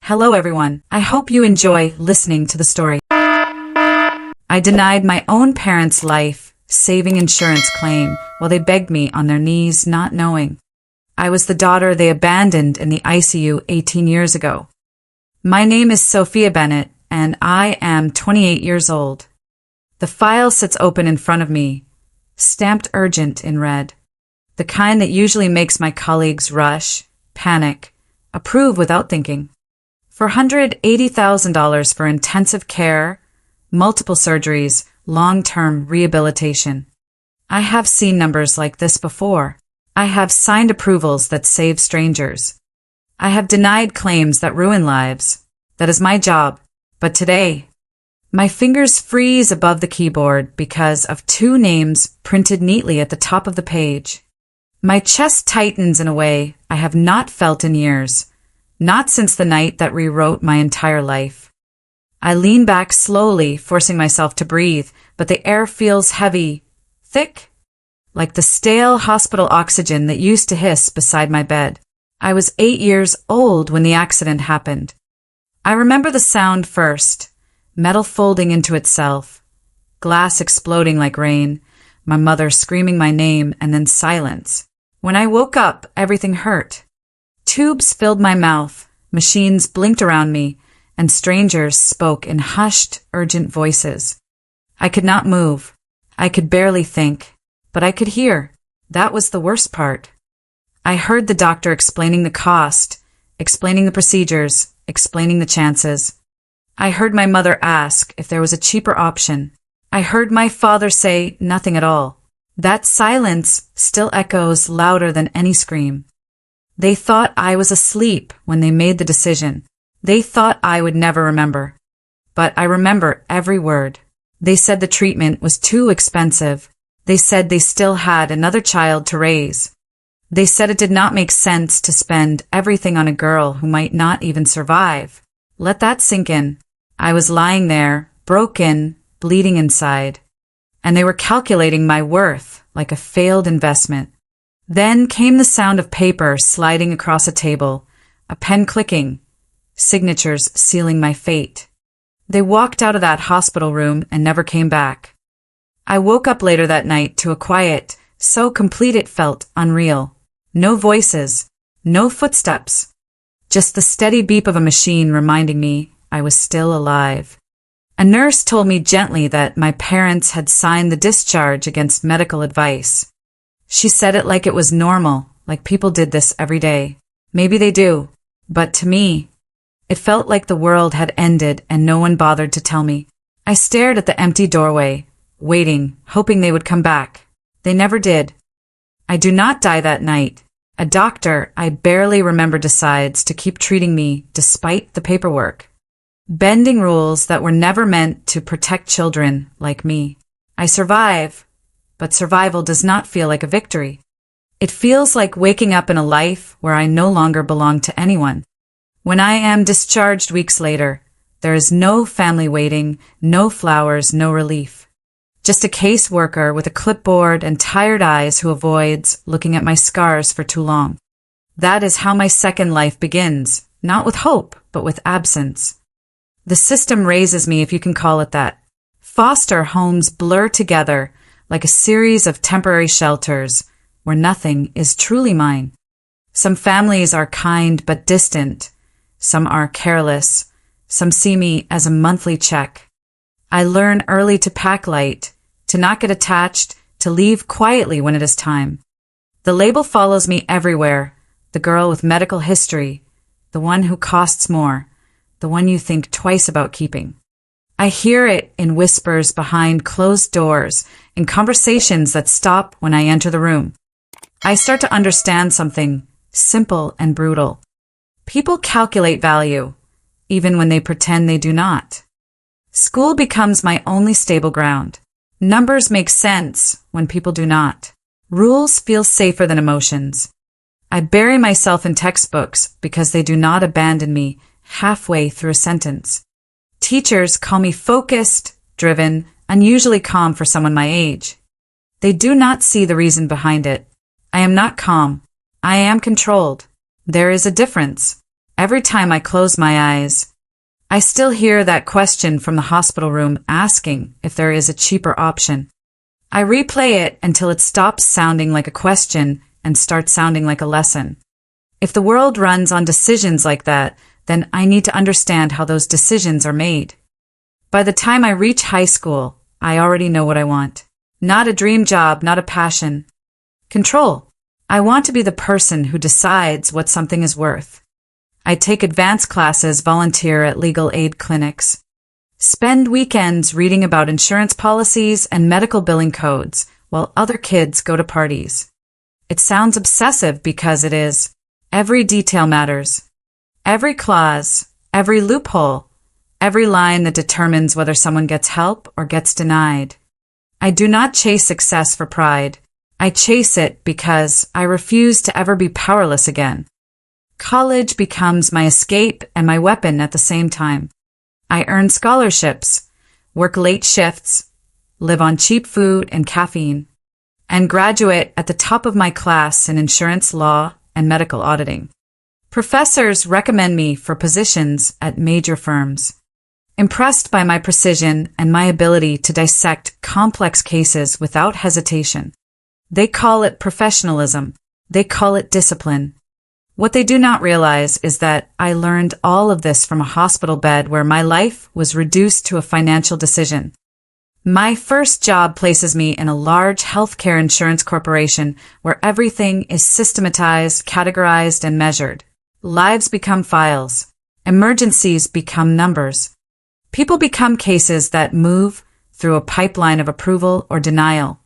Hello everyone, I hope you enjoy listening to the story. I denied my own parents' life-saving insurance claim while they begged me on their knees, not knowing I was the daughter they abandoned in the ICU 18 years ago. My name is Sophia Bennett, and I am 28 years old. The file sits open in front of me, stamped urgent in red. The kind that usually makes my colleagues rush, panic, approve without thinking. For $180,000 for intensive care, multiple surgeries, long-term rehabilitation. I have seen numbers like this before. I have signed approvals that save strangers. I have denied claims that ruin lives. That is my job. But today, my fingers freeze above the keyboard because of two names printed neatly at the top of the page. My chest tightens in a way I have not felt in years, not since the night that rewrote my entire life. I lean back slowly, forcing myself to breathe, but the air feels heavy, thick, like the stale hospital oxygen that used to hiss beside my bed. I was 8 years old when the accident happened. I remember the sound first, metal folding into itself, glass exploding like rain, my mother screaming my name, and then silence. When I woke up, everything hurt. Tubes filled my mouth, machines blinked around me, and strangers spoke in hushed, urgent voices. I could not move. I could barely think, but I could hear. That was the worst part. I heard the doctor explaining the cost, explaining the procedures, explaining the chances. I heard my mother ask if there was a cheaper option. I heard my father say nothing at all. That silence still echoes louder than any scream. They thought I was asleep when they made the decision. They thought I would never remember. But I remember every word. They said the treatment was too expensive. They said they still had another child to raise. They said it did not make sense to spend everything on a girl who might not even survive. Let that sink in. I was lying there, broken, bleeding inside. And they were calculating my worth like a failed investment. Then came the sound of paper sliding across a table, a pen clicking, signatures sealing my fate. They walked out of that hospital room and never came back. I woke up later that night to a quiet, so complete it felt unreal. No voices, no footsteps, just the steady beep of a machine reminding me I was still alive. A nurse told me gently that my parents had signed the discharge against medical advice. She said it like it was normal, like people did this every day. Maybe they do, but to me, it felt like the world had ended and no one bothered to tell me. I stared at the empty doorway, waiting, hoping they would come back. They never did. I do not die that night. A doctor I barely remember decides to keep treating me despite the paperwork, bending rules that were never meant to protect children like me. I survive, but survival does not feel like a victory. It feels like waking up in a life where I no longer belong to anyone. When I am discharged weeks later, there is no family waiting, no flowers, no relief. Just a caseworker with a clipboard and tired eyes who avoids looking at my scars for too long. That is how my second life begins, not with hope, but with absence. The system raises me, if you can call it that. Foster homes blur together like a series of temporary shelters where nothing is truly mine. Some families are kind but distant. Some are careless. Some see me as a monthly check. I learn early to pack light, to not get attached, to leave quietly when it is time. The label follows me everywhere. The girl with medical history, the one who costs more, the one you think twice about keeping. I hear it in whispers behind closed doors, in conversations that stop when I enter the room. I start to understand something simple and brutal. People calculate value, even when they pretend they do not. School becomes my only stable ground. Numbers make sense when people do not. Rules feel safer than emotions. I bury myself in textbooks because they do not abandon me halfway through a sentence. Teachers call me focused, driven, unusually calm for someone my age. They do not see the reason behind it. I am not calm. I am controlled. There is a difference. Every time I close my eyes, I still hear that question from the hospital room asking if there is a cheaper option. I replay it until it stops sounding like a question and starts sounding like a lesson. If the world runs on decisions like that, then I need to understand how those decisions are made. By the time I reach high school, I already know what I want. Not a dream job, not a passion. Control. I want to be the person who decides what something is worth. I take advanced classes, volunteer at legal aid clinics, spend weekends reading about insurance policies and medical billing codes while other kids go to parties. It sounds obsessive because it is. Every detail matters. Every clause, every loophole, every line that determines whether someone gets help or gets denied. I do not chase success for pride. I chase it because I refuse to ever be powerless again. College becomes my escape and my weapon at the same time. I earn scholarships, work late shifts, live on cheap food and caffeine, and graduate at the top of my class in insurance law and medical auditing. Professors recommend me for positions at major firms. Impressed by my precision and my ability to dissect complex cases without hesitation. They call it professionalism. They call it discipline. What they do not realize is that I learned all of this from a hospital bed where my life was reduced to a financial decision. My first job places me in a large healthcare insurance corporation where everything is systematized, categorized, and measured. Lives become files. Emergencies become numbers. People become cases that move through a pipeline of approval or denial.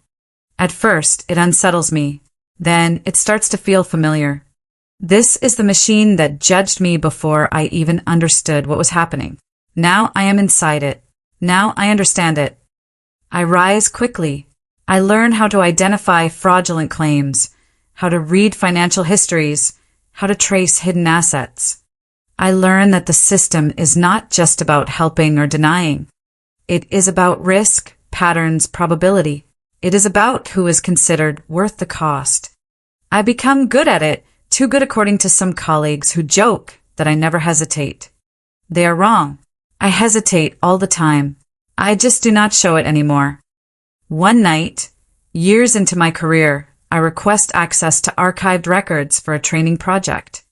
At first, it unsettles me. Then, it starts to feel familiar. This is the machine that judged me before I even understood what was happening. Now I am inside it. Now I understand it. I rise quickly. I learn how to identify fraudulent claims, how to read financial histories, how to trace hidden assets. I learn that the system is not just about helping or denying. It is about risk, patterns, probability. It is about who is considered worth the cost. I become good at it, too good according to some colleagues who joke that I never hesitate. They are wrong. I hesitate all the time. I just do not show it anymore. One night, years into my career, I request access to archived records for a training project.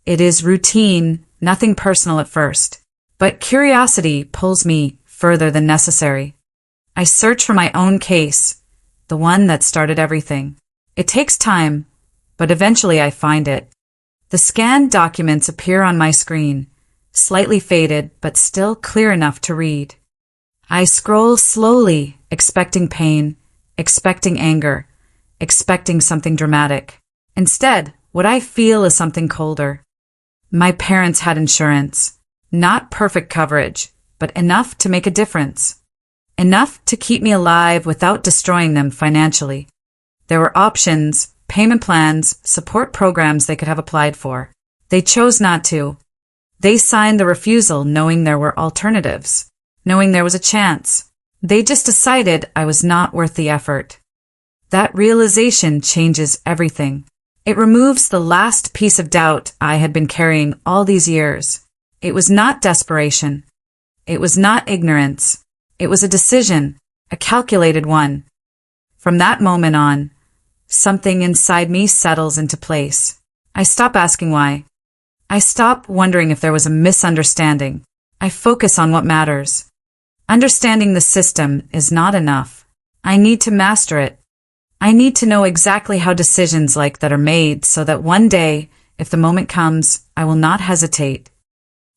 It is routine, nothing personal at first, but curiosity pulls me further than necessary. I search for my own case, the one that started everything. It takes time, but eventually I find it. The scanned documents appear on my screen, slightly faded but still clear enough to read. I scroll slowly, expecting pain, expecting anger, expecting something dramatic. Instead, what I feel is something colder. My parents had insurance. Not perfect coverage, but enough to make a difference. Enough to keep me alive without destroying them financially. There were options, payment plans, support programs they could have applied for. They chose not to. They signed the refusal knowing there were alternatives, knowing there was a chance. They just decided I was not worth the effort. That realization changes everything. It removes the last piece of doubt I had been carrying all these years. It was not desperation. It was not ignorance. It was a decision, a calculated one. From that moment on, something inside me settles into place. I stop asking why. I stop wondering if there was a misunderstanding. I focus on what matters. Understanding the system is not enough. I need to master it. I need to know exactly how decisions like that are made so that one day, if the moment comes, I will not hesitate.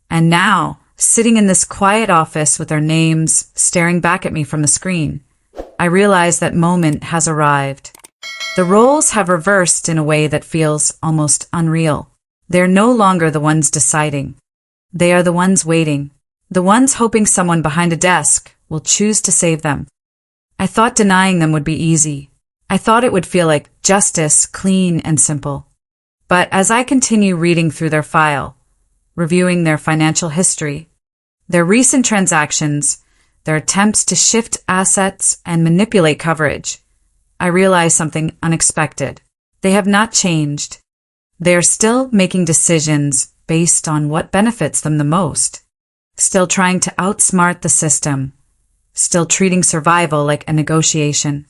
And now, sitting in this quiet office with their names staring back at me from the screen, I realize that moment has arrived. The roles have reversed in a way that feels almost unreal. They're no longer the ones deciding. They are the ones waiting. The ones hoping someone behind a desk will choose to save them. I thought denying them would be easy. I thought it would feel like justice, clean and simple. But as I continue reading through their file, reviewing their financial history, their recent transactions, their attempts to shift assets and manipulate coverage, I realize something unexpected. They have not changed. They are still making decisions based on what benefits them the most. Still trying to outsmart the system. Still treating survival like a negotiation.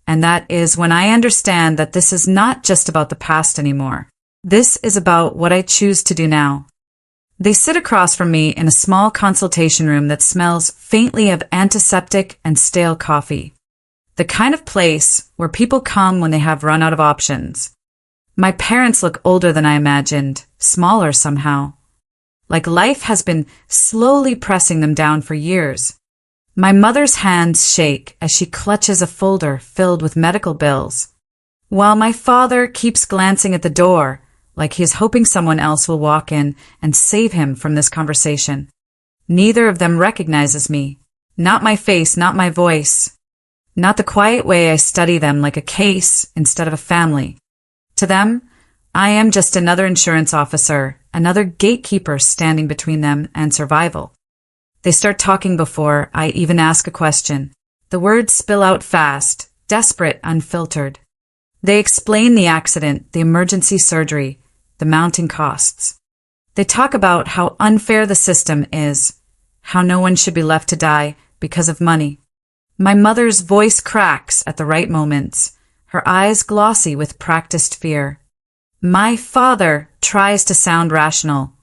And that is when I understand that this is not just about the past anymore. This is about what I choose to do now. They sit across from me in a small consultation room that smells faintly of antiseptic and stale coffee. The kind of place where people come when they have run out of options. My parents look older than I imagined, smaller somehow. Like life has been slowly pressing them down for years. My mother's hands shake as she clutches a folder filled with medical bills, while my father keeps glancing at the door like he is hoping someone else will walk in and save him from this conversation. Neither of them recognizes me. Not my face, not my voice. Not the quiet way I study them like a case instead of a family. To them, I am just another insurance officer, another gatekeeper standing between them and survival. They start talking before I even ask a question. The words spill out fast, desperate, unfiltered. They explain the accident, the emergency surgery, the mounting costs. They talk about how unfair the system is, how no one should be left to die because of money. My mother's voice cracks at the right moments, her eyes glossy with practiced fear. My father tries to sound rational,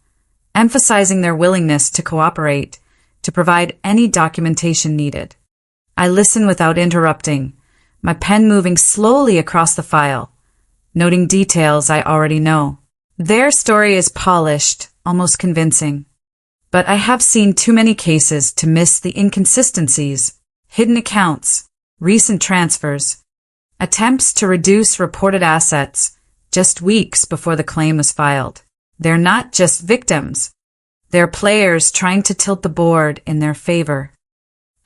emphasizing their willingness to cooperate, to provide any documentation needed. I listen without interrupting, my pen moving slowly across the file, noting details I already know. Their story is polished, almost convincing. But I have seen too many cases to miss the inconsistencies, hidden accounts, recent transfers, attempts to reduce reported assets just weeks before the claim was filed. They're not just victims. They're players trying to tilt the board in their favor.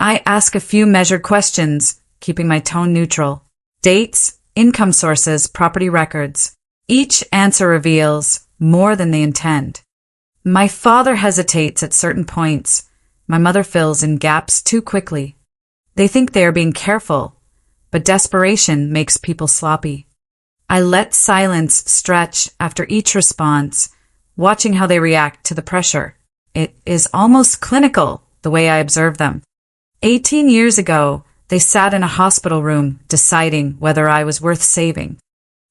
I ask a few measured questions, keeping my tone neutral. Dates, income sources, property records. Each answer reveals more than they intend. My father hesitates at certain points. My mother fills in gaps too quickly. They think they are being careful, but desperation makes people sloppy. I let silence stretch after each response, watching how they react to the pressure. It is almost clinical, the way I observe them. 18 years ago, they sat in a hospital room deciding whether I was worth saving.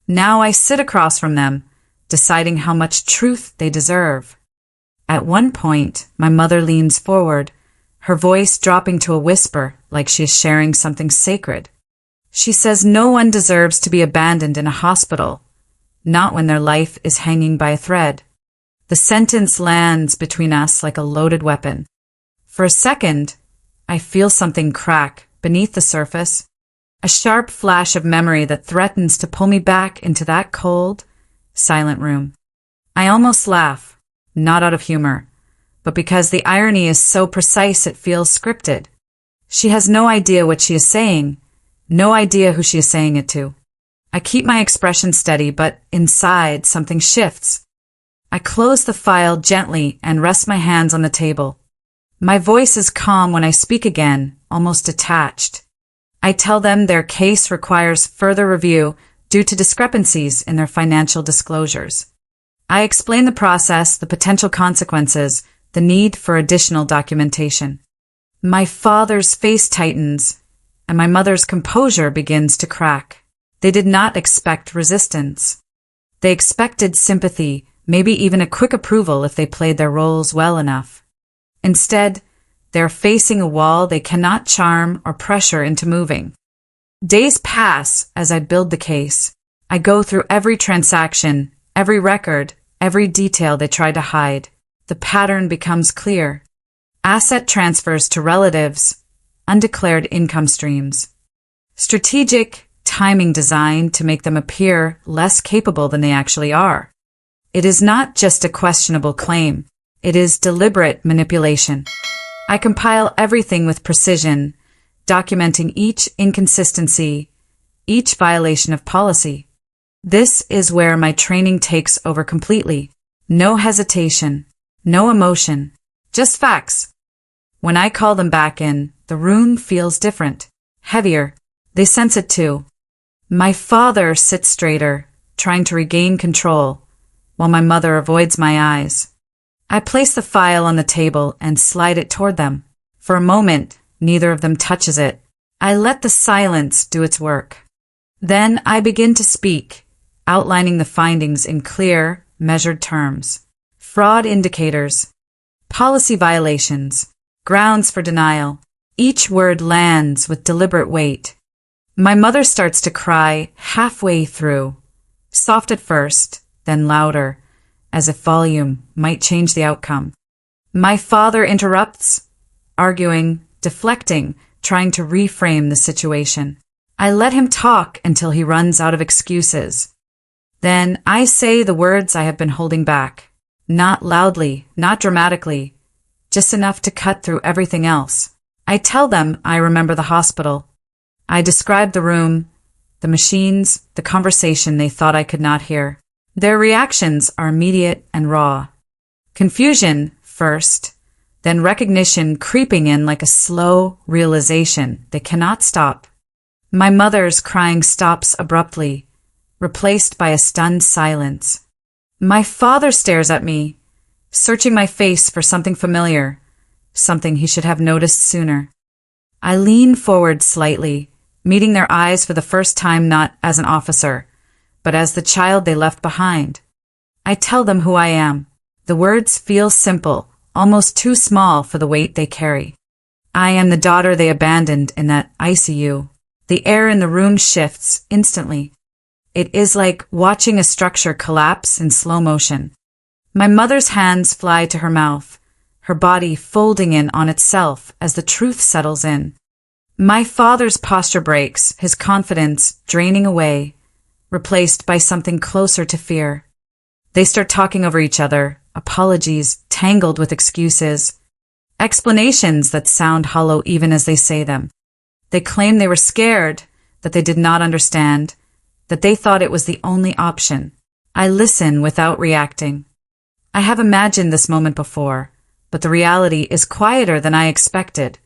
Now I sit across from them, deciding how much truth they deserve. At one point, my mother leans forward, her voice dropping to a whisper like she is sharing something sacred. She says no one deserves to be abandoned in a hospital, not when their life is hanging by a thread. The sentence lands between us like a loaded weapon. For a second, I feel something crack beneath the surface, a sharp flash of memory that threatens to pull me back into that cold, silent room. I almost laugh, not out of humor, but because the irony is so precise it feels scripted. She has no idea what she is saying, no idea who she is saying it to. I keep my expression steady, but inside something shifts. I close the file gently and rest my hands on the table. My voice is calm when I speak again, almost detached. I tell them their case requires further review due to discrepancies in their financial disclosures. I explain the process, the potential consequences, the need for additional documentation. My father's face tightens, and my mother's composure begins to crack. They did not expect resistance. They expected sympathy, maybe even a quick approval if they played their roles well enough. Instead, they're facing a wall they cannot charm or pressure into moving. Days pass as I build the case. I go through every transaction, every record, every detail they tried to hide. The pattern becomes clear. Asset transfers to relatives, undeclared income streams. Strategic timing designed to make them appear less capable than they actually are. It is not just a questionable claim. It is deliberate manipulation. I compile everything with precision, documenting each inconsistency, each violation of policy. This is where my training takes over completely. No hesitation, no emotion, just facts. When I call them back in, the room feels different, heavier. They sense it too. My father sits straighter, trying to regain control. while my mother avoids my eyes. I place the file on the table and slide it toward them. For a moment, neither of them touches it. I let the silence do its work. Then I begin to speak, outlining the findings in clear, measured terms. Fraud indicators, policy violations, grounds for denial. Each word lands with deliberate weight. My mother starts to cry halfway through, soft at first, then louder, as if volume might change the outcome. My father interrupts, arguing, deflecting, trying to reframe the situation. I let him talk until he runs out of excuses. Then I say the words I have been holding back. Not loudly, not dramatically, just enough to cut through everything else. I tell them I remember the hospital. I describe the room, the machines, the conversation they thought I could not hear. Their reactions are immediate and raw. Confusion first, then recognition creeping in like a slow realization they cannot stop. My mother's crying stops abruptly, replaced by a stunned silence. My father stares at me, searching my face for something familiar, something he should have noticed sooner. I lean forward slightly, meeting their eyes for the first time not as an officer, but as the child they left behind. I tell them who I am. The words feel simple, almost too small for the weight they carry. I am the daughter they abandoned in that ICU. The air in the room shifts instantly. It is like watching a structure collapse in slow motion. My mother's hands fly to her mouth, her body folding in on itself as the truth settles in. My father's posture breaks, his confidence draining away, replaced by something closer to fear. They start talking over each other, apologies tangled with excuses, explanations that sound hollow even as they say them. They claim they were scared, that they did not understand, that they thought it was the only option. I listen without reacting. I have imagined this moment before, but the reality is quieter than I expected.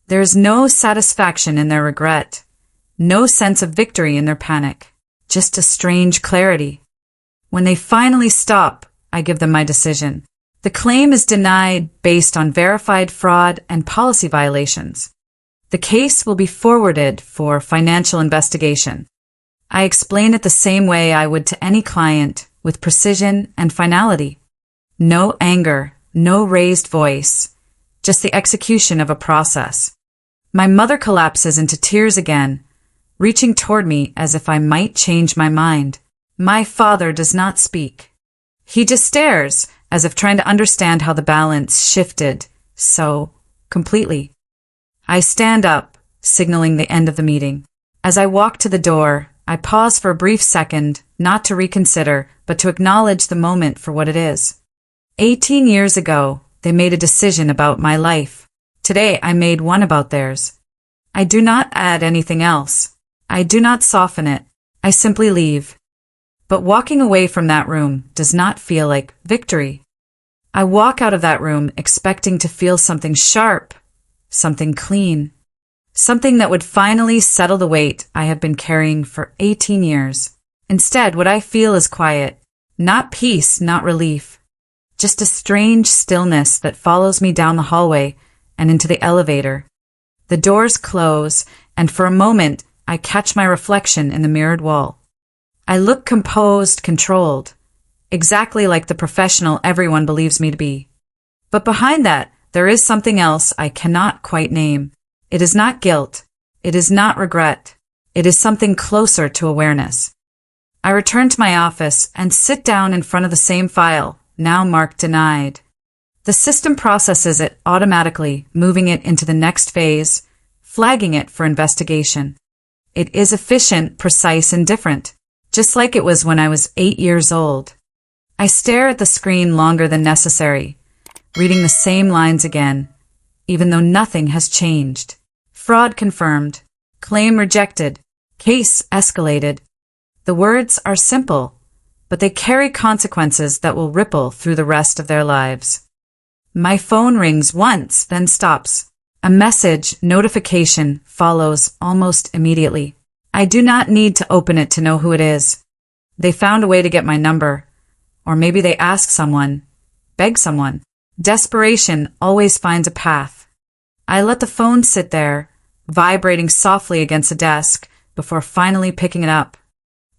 There is no satisfaction in their regret, no sense of victory in their panic, just a strange clarity. When they finally stop, I give them my decision. The claim is denied based on verified fraud and policy violations. The case will be forwarded for financial investigation. I explain it the same way I would to any client, with precision and finality. No anger, no raised voice, just the execution of a process. My mother collapses into tears again, reaching toward me as if I might change my mind. My father does not speak. He just stares, as if trying to understand how the balance shifted so completely. I stand up, signaling the end of the meeting. As I walk to the door, I pause for a brief second, not to reconsider, but to acknowledge the moment for what it is. 18 years ago, they made a decision about my life. Today, I made one about theirs. I do not add anything else. I do not soften it. I simply leave. But walking away from that room does not feel like victory. I walk out of that room expecting to feel something sharp, something clean, something that would finally settle the weight I have been carrying for 18 years. Instead, what I feel is quiet, not peace, not relief, just a strange stillness that follows me down the hallway and into the elevator. The doors close, and for a moment, I catch my reflection in the mirrored wall. I look composed, controlled, exactly like the professional everyone believes me to be. But behind that, there is something else I cannot quite name. It is not guilt. It is not regret. It is something closer to awareness. I return to my office and sit down in front of the same file, now marked denied. The system processes it automatically, moving it into the next phase, flagging it for investigation. It is efficient, precise, and different, just like it was when I was 8 years old. I stare at the screen longer than necessary, reading the same lines again, even though nothing has changed. Fraud confirmed. Claim rejected. Case escalated. The words are simple, but they carry consequences that will ripple through the rest of their lives. My phone rings once, then stops. A message notification follows almost immediately. I do not need to open it to know who it is. They found a way to get my number, Or maybe they ask someone, beg someone. Desperation always finds a path. I let the phone sit there, vibrating softly against the desk, before finally picking it up.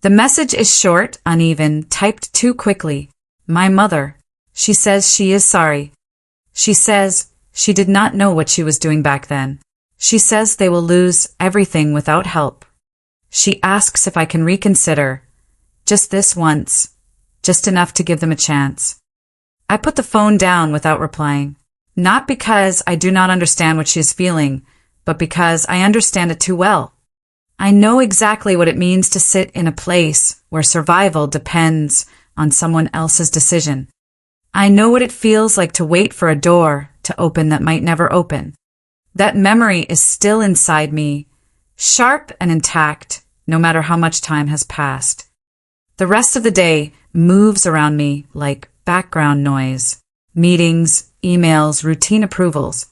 The message is short, uneven, typed too quickly. My mother. She says she is sorry. She says she did not know what she was doing back then. She says they will lose everything without help. She asks if I can reconsider. Just this once. Just enough to give them a chance. I put the phone down without replying. Not because I do not understand what she is feeling, but because I understand it too well. I know exactly what it means to sit in a place where survival depends on someone else's decision. I know what it feels like to wait for a door to open that might never open. That memory is still inside me, sharp and intact, no matter how much time has passed. The rest of the day moves around me like background noise, meetings, emails, routine approvals.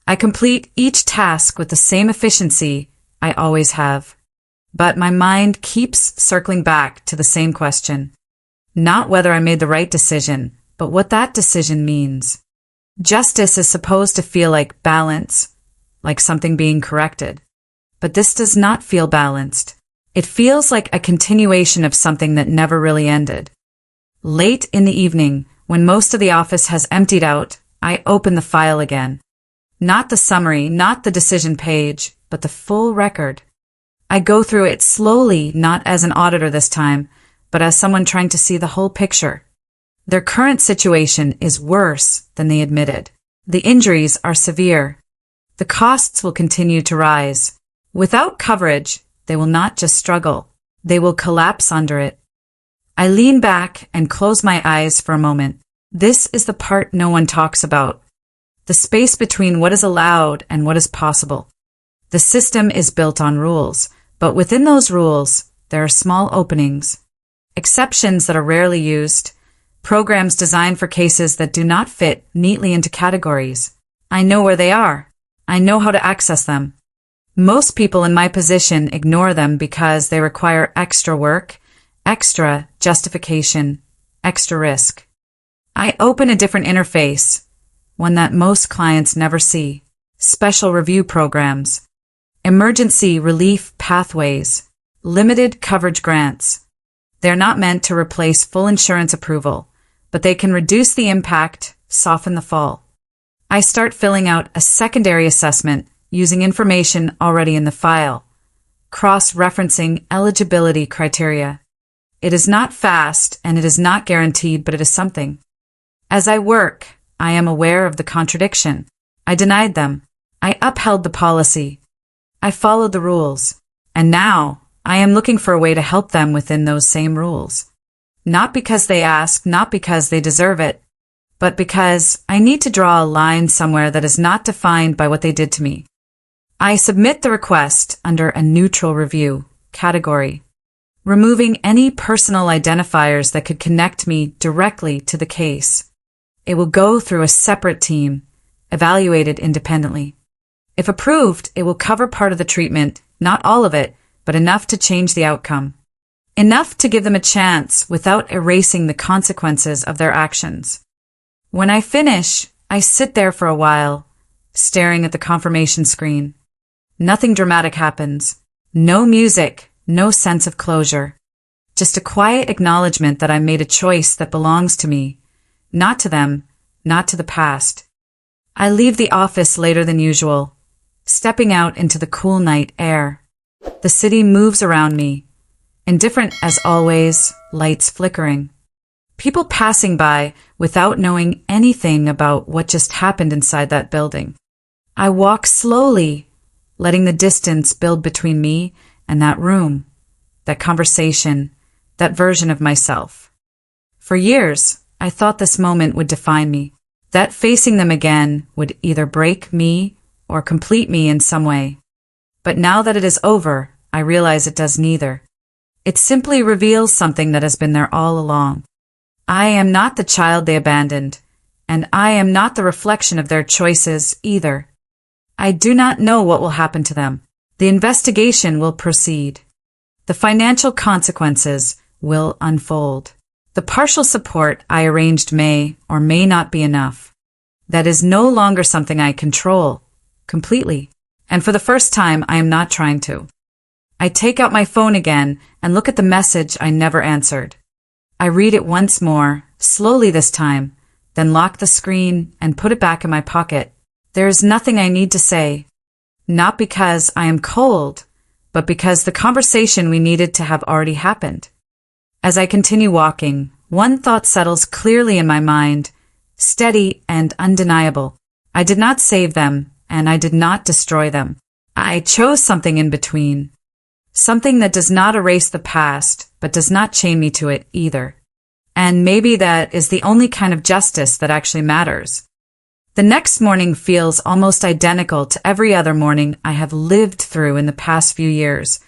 I complete each task with the same efficiency I always have. But my mind keeps circling back to the same question. Not whether I made the right decision, but what that decision means. Justice is supposed to feel like balance, like something being corrected. But this does not feel balanced. It feels like a continuation of something that never really ended. Late in the evening, when most of the office has emptied out, I open the file again. Not the summary, not the decision page, but the full record. I go through it slowly, not as an auditor this time, but as someone trying to see the whole picture. Their current situation is worse than they admitted. The injuries are severe. The costs will continue to rise. Without coverage, they will not just struggle. They will collapse under it. I lean back and close my eyes for a moment. This is the part no one talks about. The space between what is allowed and what is possible. The system is built on rules, but within those rules, there are small openings. Exceptions that are rarely used. Programs designed for cases that do not fit neatly into categories. I know where they are. I know how to access them. Most people in my position ignore them because they require extra work, extra justification, extra risk. I open a different interface, one that most clients never see. Special review programs, emergency relief pathways, limited coverage grants. They're not meant to replace full insurance approval, but they can reduce the impact, soften the fall. I start filling out a secondary assessment using information already in the file, cross-referencing eligibility criteria. It is not fast and it is not guaranteed, but it is something. As I work, I am aware of the contradiction. I denied them. I upheld the policy. I followed the rules. And now, I am looking for a way to help them within those same rules. Not because they ask, not because they deserve it, but because I need to draw a line somewhere that is not defined by what they did to me. I submit the request under a neutral review category, removing any personal identifiers that could connect me directly to the case. It will go through a separate team, evaluated independently. If approved, it will cover part of the treatment, not all of it, but enough to change the outcome. Enough to give them a chance without erasing the consequences of their actions. When I finish, I sit there for a while, staring at the confirmation screen. Nothing dramatic happens. No music, no sense of closure. Just a quiet acknowledgement that I made a choice that belongs to me, not to them, not to the past. I leave the office later than usual, stepping out into the cool night air. The city moves around me, indifferent as always, lights flickering. People passing by without knowing anything about what just happened inside that building. I walk slowly, letting the distance build between me and that room, that conversation, that version of myself. For years, I thought this moment would define me, that facing them again would either break me or complete me in some way. But now that it is over, I realize it does neither. It simply reveals something that has been there all along. I am not the child they abandoned, and I am not the reflection of their choices either. I do not know what will happen to them. The investigation will proceed. The financial consequences will unfold. The partial support I arranged may or may not be enough. That is no longer something I control completely. And for the first time, I am not trying to. I take out my phone again and look at the message I never answered. I read it once more, slowly this time, then lock the screen and put it back in my pocket. There is nothing I need to say. Not because I am cold, but because the conversation we needed to have already happened. As I continue walking, one thought settles clearly in my mind, steady and undeniable. I did not save them, and I did not destroy them. I chose something in between. Something that does not erase the past, but does not chain me to it either. And maybe that is the only kind of justice that actually matters. The next morning feels almost identical to every other morning I have lived through in the past few years,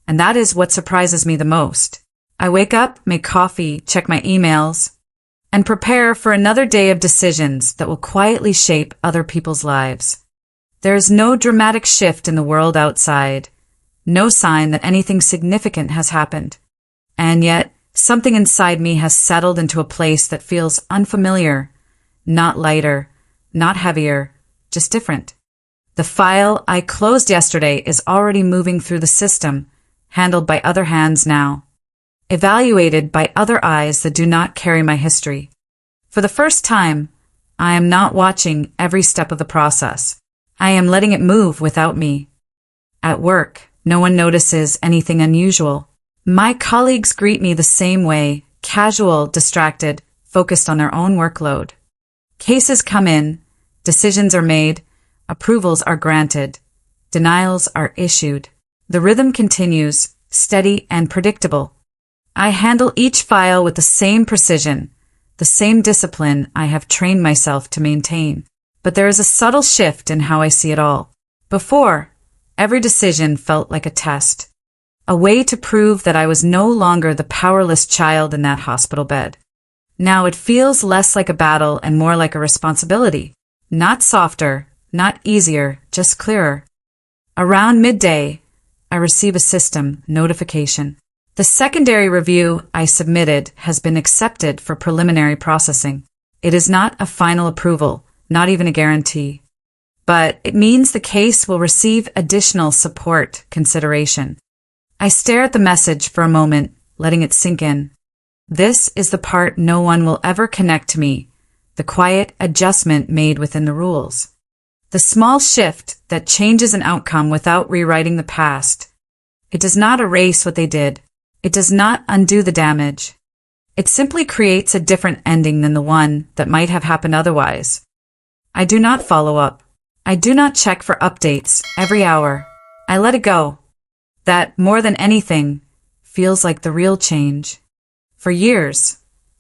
and that is what surprises me the most. I wake up, make coffee, check my emails, and prepare for another day of decisions that will quietly shape other people's lives. There is no dramatic shift in the world outside, no sign that anything significant has happened. And yet, something inside me has settled into a place that feels unfamiliar, not lighter, not heavier, just different. The file I closed yesterday is already moving through the system, handled by other hands now. Evaluated by other eyes that do not carry my history. For the first time, I am not watching every step of the process. I am letting it move without me. At work, no one notices anything unusual. My colleagues greet me the same way, casual, distracted, focused on their own workload. Cases come in, decisions are made, approvals are granted, denials are issued. The rhythm continues, steady and predictable. I handle each file with the same precision, the same discipline I have trained myself to maintain. But there is a subtle shift in how I see it all. Before, every decision felt like a test, a way to prove that I was no longer the powerless child in that hospital bed. Now it feels less like a battle and more like a responsibility. Not softer, not easier, just clearer. Around midday, I receive a system notification. The secondary review I submitted has been accepted for preliminary processing. It is not a final approval, not even a guarantee. But it means the case will receive additional support consideration. I stare at the message for a moment, letting it sink in. This is the part no one will ever connect to me, the quiet adjustment made within the rules. The small shift that changes an outcome without rewriting the past. It does not erase what they did. It does not undo the damage. It simply creates a different ending than the one that might have happened otherwise. I do not follow up. I do not check for updates every hour. I let it go. That, more than anything, feels like the real change. For years,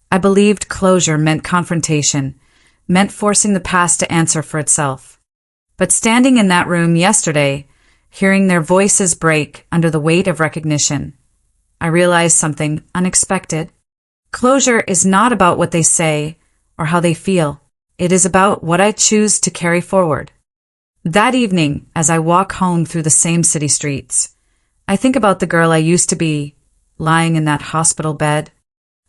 I believed closure meant confrontation, meant forcing the past to answer for itself. But standing in that room yesterday, hearing their voices break under the weight of recognition, I realized something unexpected. Closure is not about what they say or how they feel. It is about what I choose to carry forward. That evening, as I walk home through the same city streets, I think about the girl I used to be, lying in that hospital bed,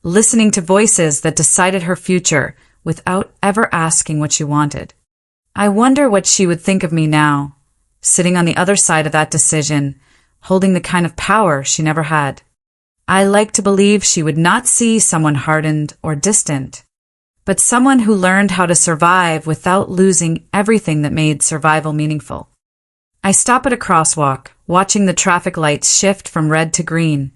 listening to voices that decided her future without ever asking what she wanted. I wonder what she would think of me now, sitting on the other side of that decision, holding the kind of power she never had. I like to believe she would not see someone hardened or distant, but someone who learned how to survive without losing everything that made survival meaningful. I stop at a crosswalk, watching the traffic lights shift from red to green,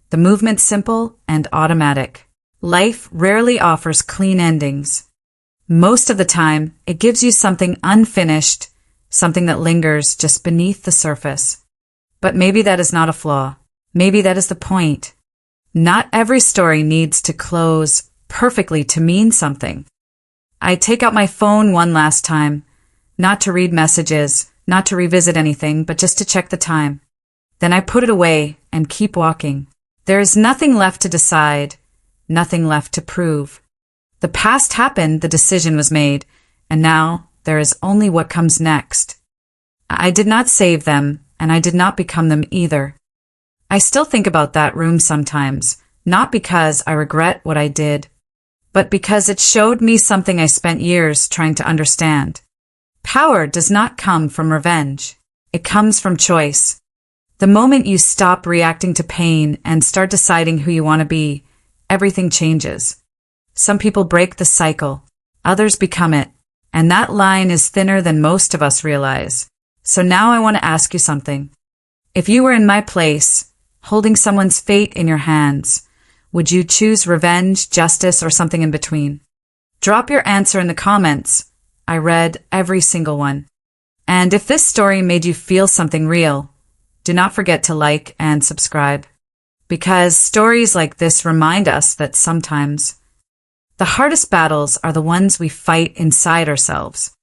the movement simple and automatic. Life rarely offers clean endings. Most of the time, it gives you something unfinished, something that lingers just beneath the surface. But maybe that is not a flaw. Maybe that is the point. Not every story needs to close perfectly to mean something. I take out my phone one last time, not to read messages, not to revisit anything, but just to check the time. Then I put it away and keep walking. There is nothing left to decide, nothing left to prove. The past happened, the decision was made, and now there is only what comes next. I did not save them, and I did not become them either. I still think about that room sometimes, Not because I regret what I did, but because it showed me something I spent years trying to understand. Power does not come from revenge. It comes from choice. The moment you stop reacting to pain and start deciding who you want to be, everything changes. Some people break the cycle, others become it, and that line is thinner than most of us realize. So now I want to ask you something. If you were in my place, holding someone's fate in your hands, would you choose revenge, justice, or something in between? Drop your answer in the comments. I read every single one. And if this story made you feel something real, do not forget to like and subscribe. Because stories like this remind us that sometimes the hardest battles are the ones we fight inside ourselves.